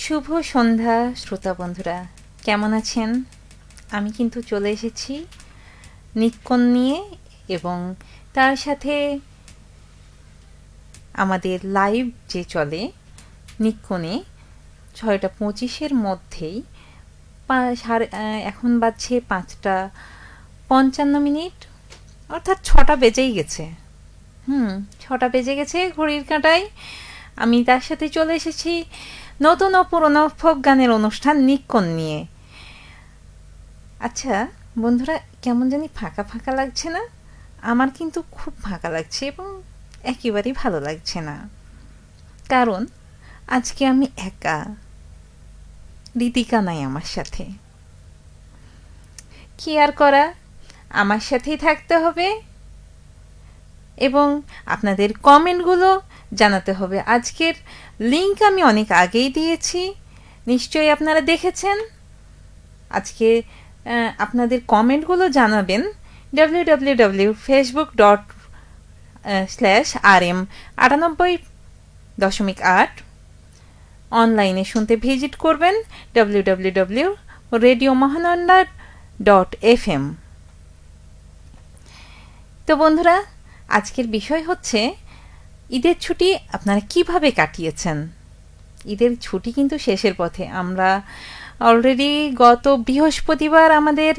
শুভ সন্ধ্যা শ্রোতা বন্ধুরা, কেমন আছেন? আমি কিন্তু চলে এসেছি নিক্কন নিয়ে, এবং তার সাথে আমাদের লাইভ যে চলে নিক্কনে 6:25 মধ্যেই এখন বাজছে 5:55, অর্থাৎ 6টা বেজেই গেছে। 6টা বেজে গেছে ঘড়ির কাঁটায়। আমি তার সাথে চলে এসেছি নতুন ও পুরনো ফোক গানের অনুষ্ঠান নিক্কন নিয়ে। আচ্ছা বন্ধুরা, কেমন জানি ফাঁকা ফাঁকা লাগছে না? আমার কিন্তু খুব ফাঁকা লাগছে এবং একেবারেই ভালো লাগছে না, কারণ আজকে আমি একা, রীতিকা নাই আমার সাথে। কি আর করা, আমার সাথেই থাকতে হবে এবং আপনাদের কমেন্টগুলো জানাতে হবে। আজকের লিংক আমি অনেক আগেই দিয়েছি, নিশ্চয়ই আপনারা দেখেছেন। আজকে আপনাদের কমেন্টগুলো জানাবেন www.facebook.com/rm98.8। অনলাইনে শুনতে ভিজিট করবেন www.radiomahananda.fm। তো বন্ধুরা, আজকের বিষয় হচ্ছে ঈদের ছুটি আপনারা কিভাবে কাটিয়েছেন। ঈদের ছুটি কিন্তু শেষের পথে। আমরা অলরেডি গত বৃহস্পতিবার আমাদের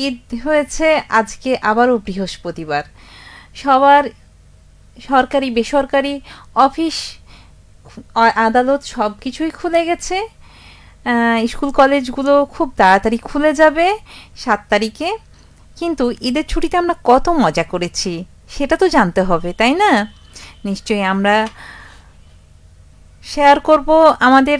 ঈদ হয়েছে, আজকে আবারও বৃহস্পতিবার। সবার সরকারি বেসরকারি অফিস আদালত সব কিছুই খুলে গেছে। স্কুল কলেজগুলো খুব তাড়াতাড়ি খুলে যাবে 7 তারিখে। কিন্তু ঈদের ছুটিতে আমরা কত মজা করেছি সেটা তো জানতে হবে, তাই না? নিশ্চয়ই আমরা শেয়ার করব আমাদের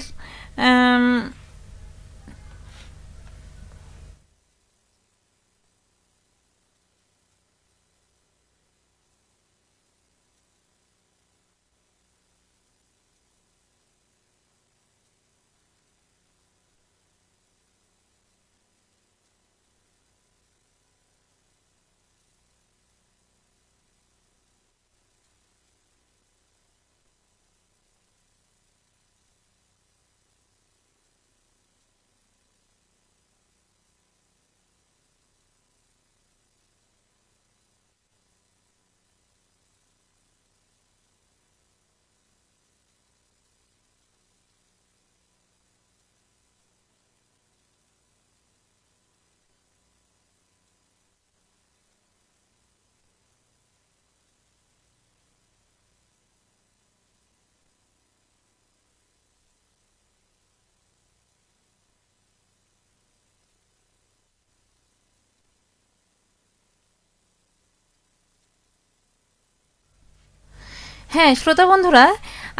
হ্যাঁ শ্রোতা বন্ধুরা,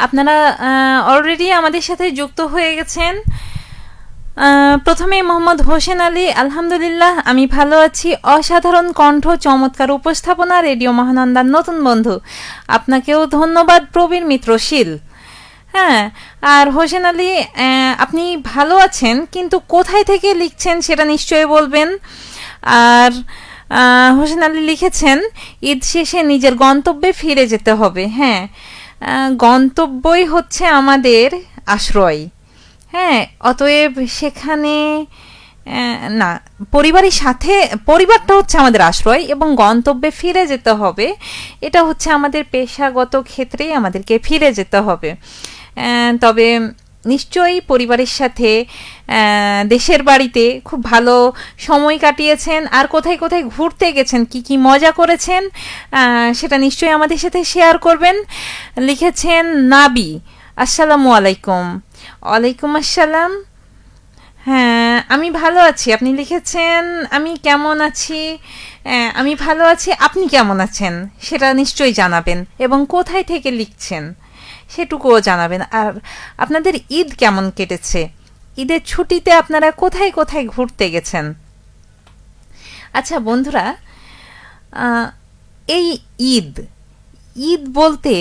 আপনারা অলরেডি আমাদের সাথে যুক্ত হয়ে গেছেন। প্রথমে মোহাম্মদ হোসেন আলী, আলহামদুলিল্লাহ আমি ভালো আছি। অসাধারণ কণ্ঠ, চমৎকার উপস্থাপনা, রেডিও মহানন্দার নতুন বন্ধু। আপনাকেও ধন্যবাদ প্রবীর মিত্রশীল। হ্যাঁ, আর হোসেন আলী, আপনি ভালো আছেন, কিন্তু কোথায় থেকে লিখছেন সেটা নিশ্চয়ই বলবেন। আর হোসেন আলী লিখেছেন ঈদ শেষে নিজের গন্তব্যে ফিরে যেতে হবে। হ্যাঁ, গন্তব্যই হচ্ছে আমাদের আশ্রয়। হ্যাঁ, অতএব সেখানে না, পরিবারের সাথে, পরিবারটা হচ্ছে আমাদের আশ্রয় এবং গন্তব্যে ফিরে যেতে হবে। এটা হচ্ছে আমাদের পেশাগত ক্ষেত্রেই আমাদেরকে ফিরে যেতে হবে। তবে নিশ্চয়ই পরিবারের সাথে দেশের বাড়িতে খুব ভালো সময় কাটিয়েছেন, আর কোথায় কোথায় ঘুরতে গেছেন, কি কি মজা করেছেন সেটা নিশ্চয়ই আমাদের সাথে শেয়ার করবেন। লিখেছেন নাবি, আসসালামু আলাইকুম। ওয়ালাইকুম আসসালাম। হ্যাঁ, আমি ভালো আছি। আপনি লিখেছেন আমি কেমন আছি। আমি ভালো আছি, আপনি কেমন আছেন সেটা নিশ্চয়ই জানাবেন, এবং কোথায় থেকে লিখছেন সেটুকুও জানাবেন। আর আপনাদের ঈদ কেমন কেটেছে, ঈদের ছুটিতে আপনারা কোথায় কোথায় ঘুরতে গেছেন। আচ্ছা বন্ধুরা, এই ঈদ ঈদ বলতে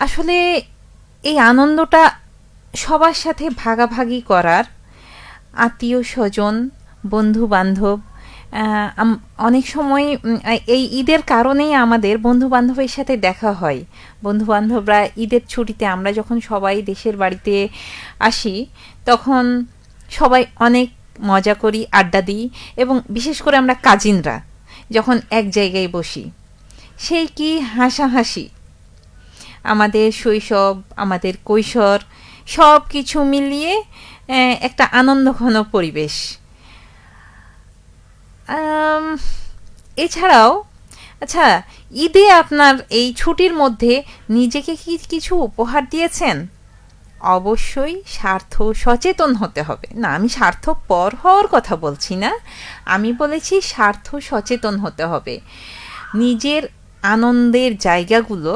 আসলে এই আনন্দটা সবার সাথে ভাগাভাগি করার, আত্মীয় স্বজন, বন্ধু বান্ধব, অনেক সময় এই ঈদের কারণেই আমাদের বন্ধু বান্ধবের সাথে দেখা হয়। বন্ধু বান্ধবরা ঈদের ছুটিতে আমরা যখন সবাই দেশের বাড়িতে আসি, তখন সবাই অনেক মজা করি, আড্ডা দিই, এবং বিশেষ করে আমরা কাজিনরা যখন এক জায়গায় বসি, সেই কি হাসাহাসি! আমাদের শৈশব, আমাদের কৈশোর, সব কিছু মিলিয়ে একটা আনন্দঘন পরিবেশ। আম, এছাড়াও, আচ্ছা, ঈদে আপনার এই ছুটির মধ্যে নিজেকে কি কিছু উপহার দিয়েছেন? অবশ্যই স্বার্থ সচেতন হতে হবে। না, আমি স্বার্থপর হওয়ার কথা বলছি না, আমি বলেছি স্বার্থ সচেতন হতে হবে। নিজের আনন্দের জায়গাগুলো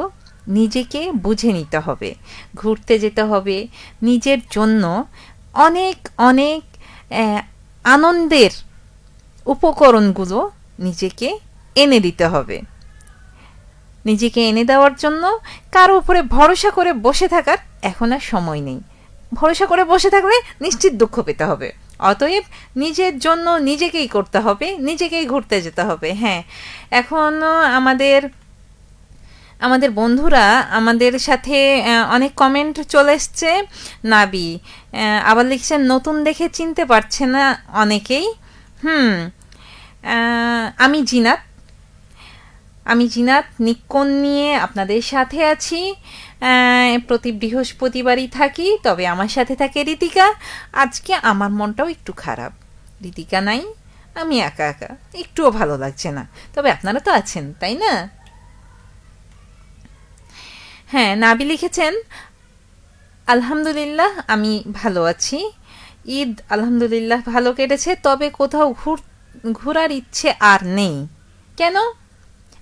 নিজেকে বুঝে নিতে হবে, ঘুরতে যেতে হবে, নিজের জন্য অনেক অনেক আনন্দের উপকরণগুলো নিজেকে এনে দিতে হবে। নিজেকে এনে দেওয়ার জন্য কারো উপরে ভরসা করে বসে থাকার এখন আর সময় নেই। ভরসা করে বসে থাকলে নিশ্চিত দুঃখ পেতে হবে। অতএব নিজের জন্য নিজেকেই করতে হবে, নিজেকেই ঘুরতে যেতে হবে। হ্যাঁ, এখনও আমাদের আমাদের বন্ধুরা আমাদের সাথে অনেক কমেন্ট চলে এসছে। নাবি আবার লিখছেন নতুন দেখে চিনতে পারছে না অনেকেই। আমি জিনাত, নিক্কন নিয়ে আপনাদের সাথে আছি। প্রতি বৃহস্পতিবারই থাকি, তবে আমার সাথে থাকে ঋতিকা। আজকে আমার মনটাও একটু খারাপ, ঋতিকা নাই, আমি একা একা, একটুও ভালো লাগছে না। তবে আপনারা তো আছেন, তাই না? হ্যাঁ, নাবি লিখেছেন আলহামদুলিল্লাহ আমি ভালো আছি। ঈদ আলহামদুলিল্লাহ ভালো কেটেছে, তবে কোথাও ঘোরার ইচ্ছে আর নেই। কেন?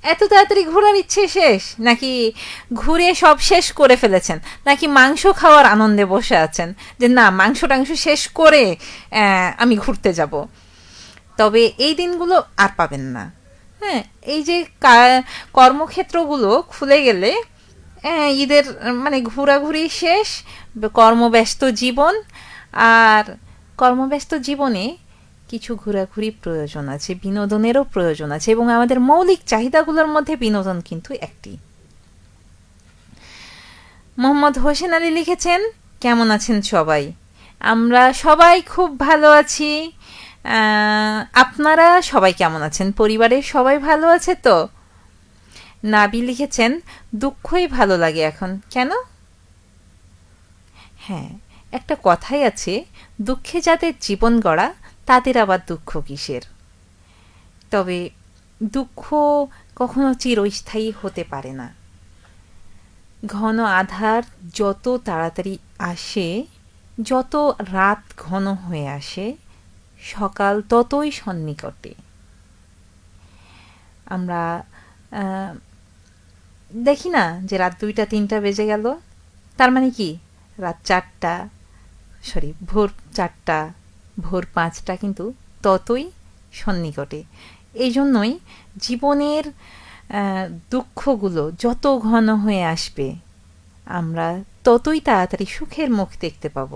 এত তাড়াতাড়ি ঘোরার ইচ্ছে শেষ, নাকি ঘুরে সব শেষ করে ফেলেছেন, নাকি মাংস খাওয়ার আনন্দে বসে আছেন যে না, মাংস টাংস শেষ করে আমি ঘুরতে যাব? তবে এই দিনগুলো আর পাবেন না। হ্যাঁ, এই যে কর্মক্ষেত্রগুলো খুলে গেলে ঈদের মানে ঘোরাঘুরি শেষ, কর্মব্যস্ত জীবন। আর কর্মব্যস্ত জীবনে কিছু ঘোরাঘুরি প্রয়োজন আছে, বিনোদনেরও প্রয়োজন আছে, এবং আমাদের মৌলিক চাহিদাগুলোর মধ্যে বিনোদন কিন্তু একটি। মোহাম্মদ হোসেন আলী লিখেছেন কেমন আছেন সবাই? আমরা সবাই খুব ভালো আছি। আপনারা সবাই কেমন আছেন? পরিবারের সবাই ভালো আছে তো? নাবি লিখেছেন দুঃখই ভালো লাগে এখন। কেন? হ্যাঁ, একটা কথাই আছে, দুঃখে যাদের জীবন গড়া তাদের আবার দুঃখ কিসের? তবে দুঃখ কখনো চিরস্থায়ী হতে পারে না। ঘন আধার যত তাড়াতাড়ি আসে, যত রাত ঘন হয়ে আসে, সকাল ততই সন্নিকটে। আমরা দেখি না যে রাত 2টা 3টা বেজে গেল, তার মানে কি রাত 4টা, ভোর 4টা, ভোর 5টা কিন্তু ততই সন্নিকটে। এই জন্যই জীবনের দুঃখগুলো যত ঘন হয়ে আসবে, আমরা ততই তাড়াতাড়ি সুখের মুখ দেখতে পাব।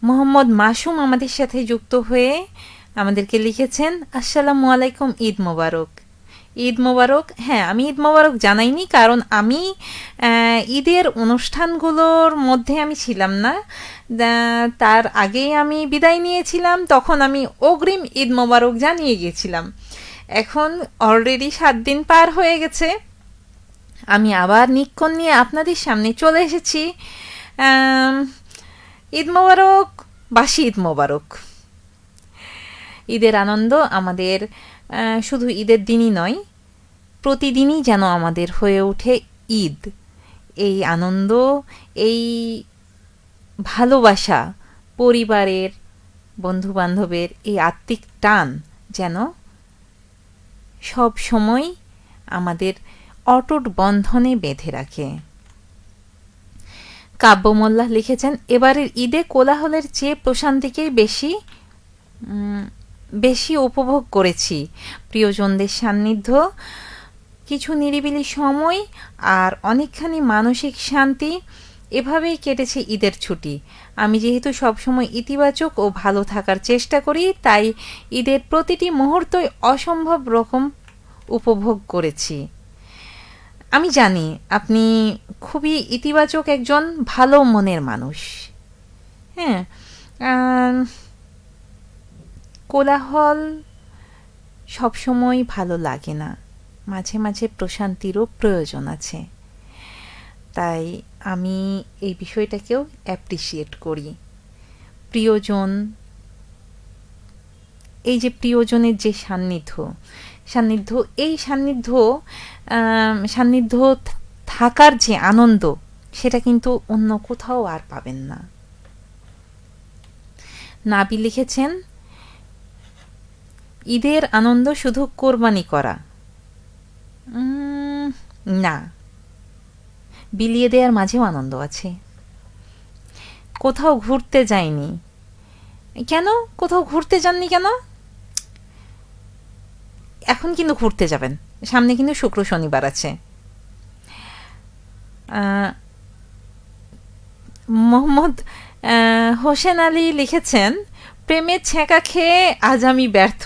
মোহাম্মদ মাসুম আমাদের সাথে যুক্ত হয়ে আমাদেরকে লিখেছেন আসসালামু আলাইকুম, ঈদ মোবারক। ঈদ মোবারক। হ্যাঁ, আমি ঈদ মোবারক জানাইনি, কারণ আমি ঈদের অনুষ্ঠানগুলোর মধ্যে আমি ছিলাম না। তার আগেই আমি বিদায় নিয়েছিলাম, তখন আমি অগ্রিম ঈদ মোবারক জানিয়ে গিয়েছিলাম। এখন অলরেডি 7 দিন পার হয়ে গেছে, আমি আবার নিক্ষণ নিয়ে আপনাদের সামনে চলে এসেছি। ঈদ মোবারক, বাসি ঈদ মোবারক। ঈদের আনন্দ আমাদের শুধু ঈদের দিনই নয়, প্রতিদিনই যেন আমাদের হয়ে ওঠে ঈদ। এই আনন্দ, এই ভালোবাসা, পরিবারের, বন্ধুবান্ধবের এই আত্মিক টান যেন সব সময় আমাদের অটুট বন্ধনে বেঁধে রাখে। কাব্য মোল্লা লিখেছেন এবারের ঈদে কোলাহলের চেয়ে প্রশান্তিকেই বেশি উপভোগ করেছি। প্রিয়জনদের সান্নিধ্য, কিছু নিরিবিলি সময়, আর অনেকখানি মানসিক শান্তি। এভাবেই কেটেছে ঈদের ছুটি। আমি যেহেতু সবসময় ইতিবাচক ও ভালো থাকার চেষ্টা করি, তাই ঈদের প্রতিটি মুহূর্তই অসম্ভব রকম উপভোগ করেছি। আমি জানি আপনি খুবই ইতিবাচক একজন ভালো মনের মানুষ। হ্যাঁ, আম, কোলাহল সবসময় ভালো লাগে না, মাঝে মাঝে প্রশান্তিরও প্রয়োজন আছে। তাই আমি এই বিষয়টাকেও অ্যাপ্রিসিয়েট করি। প্রিয়জন, এই যে প্রিয়জনের যে সান্নিধ্য, সান্নিধ্য এই সান্নিধ্য সান্নিধ্য থাকার যে আনন্দ, সেটা কিন্তু অন্য কোথাও আর পাবেন না। নাবি লিখেছেন, ঈদের আনন্দ শুধু কোরবানি করা না, বিলিয়ে দেওয়ার মাঝেও আনন্দ আছে। কোথাও ঘুরতে যায়নি কেন? কোথাও ঘুরতে যাননি কেন? এখন কিন্তু ঘুরতে যাবেন, সামনে কিন্তু শুক্র শনিবার আছে। মোহাম্মদ হোসেন আলী লিখেছেন, প্রেমের ছ্যাঁকা খেয়ে আজ আমি ব্যর্থ।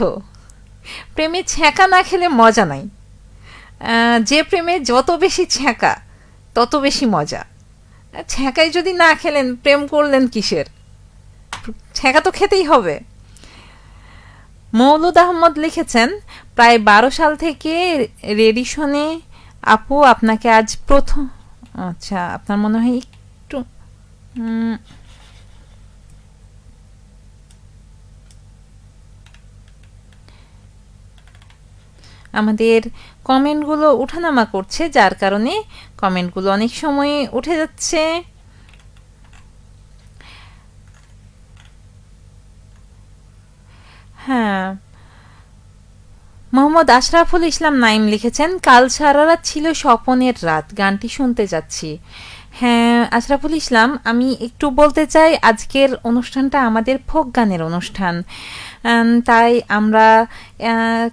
প্রেমের ছ্যাঁকা না খেলে মজা নাই। যে প্রেমে যত বেশি ছ্যাঁকা তত বেশি মজা। ছ্যাঁকায় যদি না খেলেন, প্রেম করলেন কিসের? ছ্যাঁকা তো খেতেই হবে। মৌলুদ আহমদ লিখেছেন, প্রায় 12 সাল থেকে রেডিশনে আপু আপনাকে আজ প্রথম। আচ্ছা, আপনার মনে হয় একটু আমাদের কমেন্টগুলো উঠানামা করছে, যার কারণে কমেন্টগুলো অনেক সময় উঠে যাচ্ছে। হ্যাঁ, মোহাম্মদ আশরাফুল ইসলাম নাইম লিখেছেন, কাল সারা রাত ছিল স্বপনের রাত, গানটি শুনতে যাচ্ছি। হ্যাঁ আশরাফুল ইসলাম, আমি একটু বলতে চাই, আজকের অনুষ্ঠানটা আমাদের ফোক গানের অনুষ্ঠান। তাই আমরা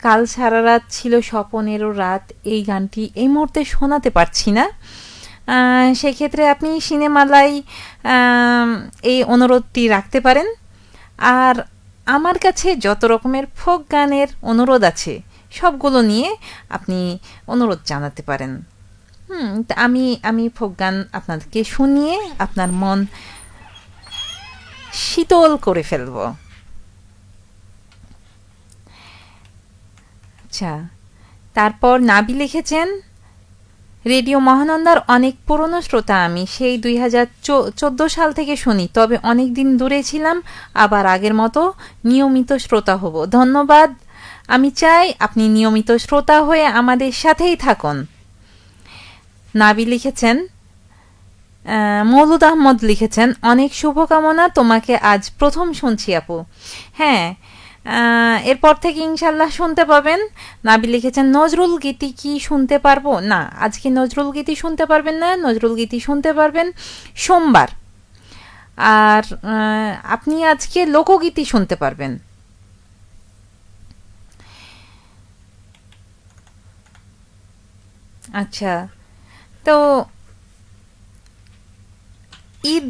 কাল সারা রাত ছিল স্বপনেরও রাত এই গানটি এই মুহূর্তে শোনাতে পারছি না। সেক্ষেত্রে আপনি সিনেমালায় এই অনুরোধটি রাখতে পারেন। আর আমার কাছে যত রকমের ফোক গানের অনুরোধ আছে, সবগুলো নিয়ে আপনি অনুরোধ জানাতে পারেন। আমি আমি ফোক গান আপনাদেরকে শুনিয়ে আপনার মন শীতল করে ফেলব। আচ্ছা, তারপর নাবি লিখেছেন, রেডিও মহানন্দার অনেক পুরনো শ্রোতা আমি, সেই 2014 সাল থেকে শুনি, তবে অনেক দিন দূরে ছিলাম, আবার আগের মতো নিয়মিত শ্রোতা হব। ধন্যবাদ। আমি চাই আপনি নিয়মিত শ্রোতা হয়ে আমাদের সাথেই থাকুন। নাবি লিখেছেন, মৌলুদ আহমদ লিখেছেন, অনেক শুভকামনা, তোমাকে আজ প্রথম শুনছি আপু। হ্যাঁ, এরপর থেকে ইনশাল্লাহ শুনতে পাবেন। নাবি লিখেছেন, নজরুল গীতি কি শুনতে পারবো? না, আজকে নজরুল গীতি শুনতে পারবেন না, নজরুল গীতি শুনতে পারবেন সোমবার। আর আপনি আজকে লোকগীতি শুনতে পারবেন। আচ্ছা, তো ঈদ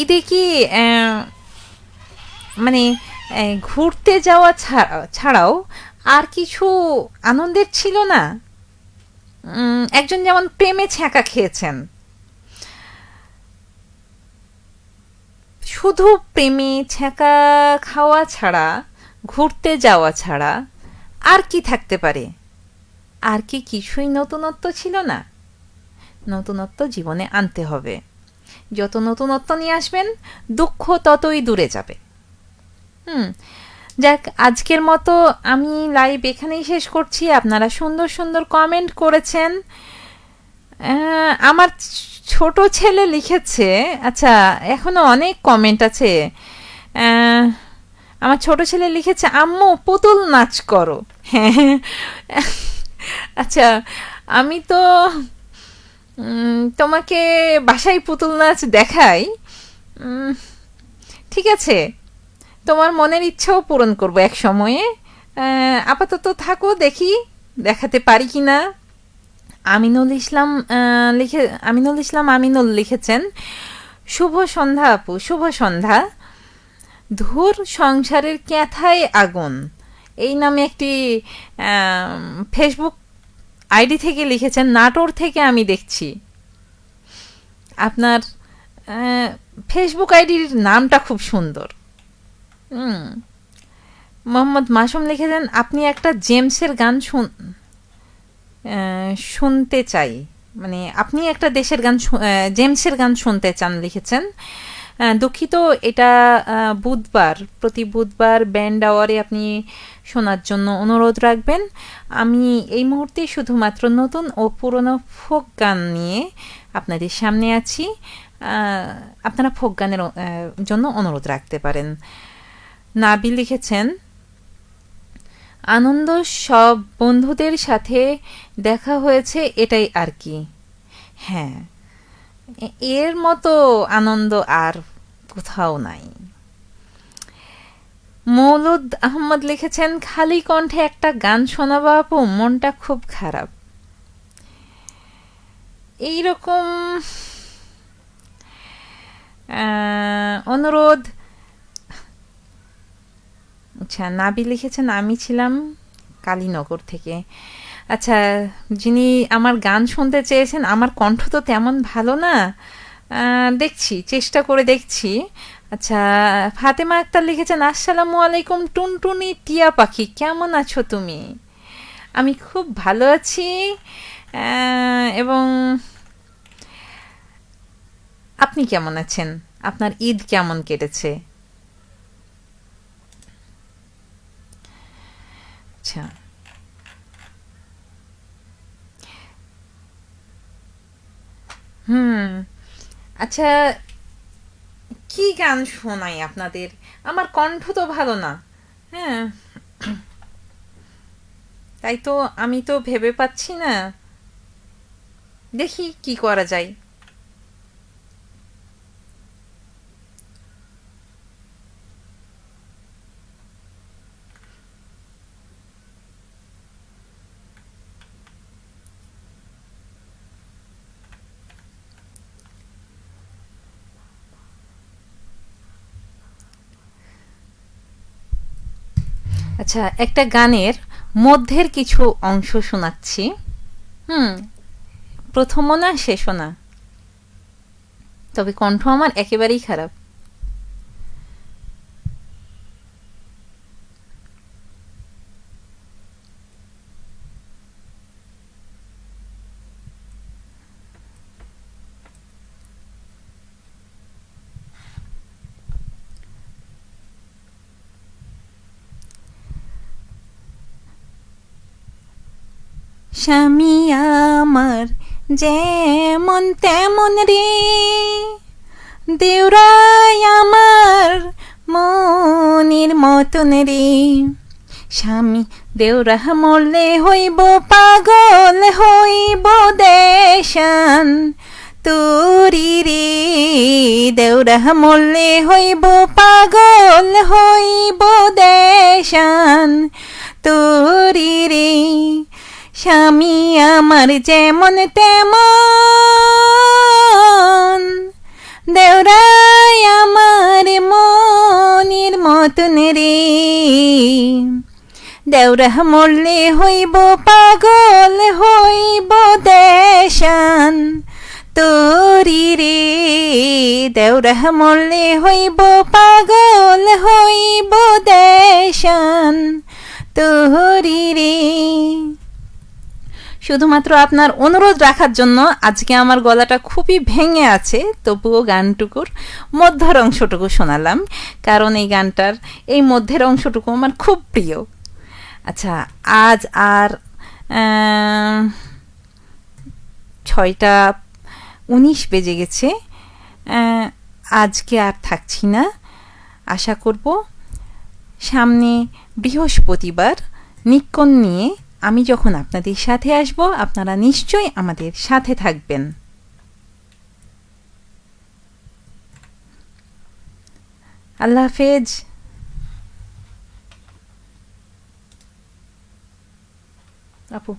ঈদে কি মানে ঘুরতে যাওয়া ছাড়াও আর কিছু আনন্দের ছিল না? একজন যেমন প্রেমে ছ্যাঁকা খেয়েছেন, শুধু প্রেমে ছ্যাঁকা খাওয়া ছাড়া, ঘুরতে যাওয়া ছাড়া আর কি থাকতে পারে? আর কি কিছুই নতুনত্ব ছিল না? নতুনত্ব জীবনে আনতে হবে। যত নতুনত্ব নিয়ে আসবেন, দুঃখ ততই দূরে যাবে। যাক, আজকের মতো আমি লাইভ এখানেই শেষ করছি। আপনারা সুন্দর সুন্দর কমেন্ট করেছেন। আমার ছোট ছেলে লিখেছে, আচ্ছা এখনো অনেক কমেন্ট আছে। আমার ছোট ছেলে লিখেছে, আম্মু পুতুল নাচ করো। হ্যাঁ, আচ্ছা, আমি তো তোমাকে বাসায় পুতুল নাচ দেখাই। ঠিক আছে, তোমার মনের ইচ্ছাও পূরণ করবো এক সময়ে। আপাতত থাকো, দেখি দেখাতে পারি কি না। আমিনুল ইসলাম আমিনুল লিখেছেন, শুভ সন্ধ্যা আপু, শুভ সন্ধ্যা। ধুর সংসারের ক্যাথায় আগুন, এই নামে একটি ফেসবুক আইডি থেকে লিখেছেন, নাটোর থেকে আমি দেখছি। আপনার ফেসবুক আইডির নামটা খুব সুন্দর। হুম। মোহাম্মদ মাসুম লিখেছেন, আপনি একটা জেমসের গান শুনতে চাই, মানে আপনি একটা দেশের গান জেমসের গান শুনতে চান লিখেছেন। দুঃখিত, এটা বুধবার, প্রতি বুধবার ব্যান্ড আওয়ারে আপনি শোনার জন্য অনুরোধ রাখবেন। আমি এই মুহূর্তে শুধুমাত্র নতুন ও পুরনো ফোক গান নিয়ে আপনাদের সামনে আছি। আপনারা ফোক গানের জন্য অনুরোধ রাখতে পারেন। নাবি লিখেছেন, আনন্দ, সব বন্ধুদের সাথে দেখা হয়েছে, এটাই আর কি। হ্যাঁ, এর মতো আনন্দ আর কোথাও নাই। মৌলুদ আহমদ লিখেছেন, খালি কণ্ঠে একটা গান শোনাবো আপু, মনটা খুব খারাপ। এইরকম অনুরোধ। আচ্ছা, নাবি লিখেছেন, আমি ছিলাম কালীনগর থেকে। আচ্ছা, যিনি আমার গান শুনতে চেয়েছেন, আমার কণ্ঠ তো তেমন ভালো না, দেখছি, চেষ্টা করে দেখছি। আচ্ছা, ফাতেমা আক্তার লিখেছেন, আসসালামু আলাইকুম টুনটুনি টিয়া পাখি, কেমন আছো তুমি? আমি খুব ভালো আছি। এবং আপনি কেমন আছেন? আপনার ঈদ কেমন কেটেছে? আচ্ছা, হুম, আচ্ছা, কি গান শোনাই আপনাদের? আমার কণ্ঠ তো ভালো না। হ্যাঁ, তাই তো আমি তো ভেবে পাচ্ছি না, দেখি কি করা যায়। আচ্ছা, একটা গানের মধ্যের কিছু অংশ শোনাচ্ছি। হুম, প্রথমও না শেষও না, তবে কণ্ঠ আমার একেবারেই খারাপ। স্বামী আমার যেমন তেমন রে, দেউরাই আমার মনের মতন রে। স্বামী দেউরা মরলে হইব পাগল, হইব দেশান তোরি রে। দেউরা মরলে হইব পাগল, হইব দেশান তোরি রে। স্বামী আমার যেমন তেমন, দেউরাই আমার মনের মতন রে। দেউরা মরলে হইব পাগল, হইব দেশান তোরি রে। দেউরা মরলে হইব পাগল, হইব দেশান তোরি রে। শুধুমাত্র আপনার অনুরোধ রাখার জন্য আজকে আমার গলাটা খুবই ভেঙে আছে, তবুও গানটুকুর মধ্যের অংশটুকু শোনালাম, কারণ এই গানটার এই মধ্যের অংশটুকু আমার খুব প্রিয়। আচ্ছা, আজ আর 6:19 বেজে গেছে। আজকে আর থাকছি না, আশা করব সামনে বৃহস্পতিবার নিক্কণ নিয়ে আমি যখন আপনাদের সাথে আসব, আপনারা নিশ্চয়ই আমাদের সাথে থাকবেন। আল্লাহ হাফেজ আপু।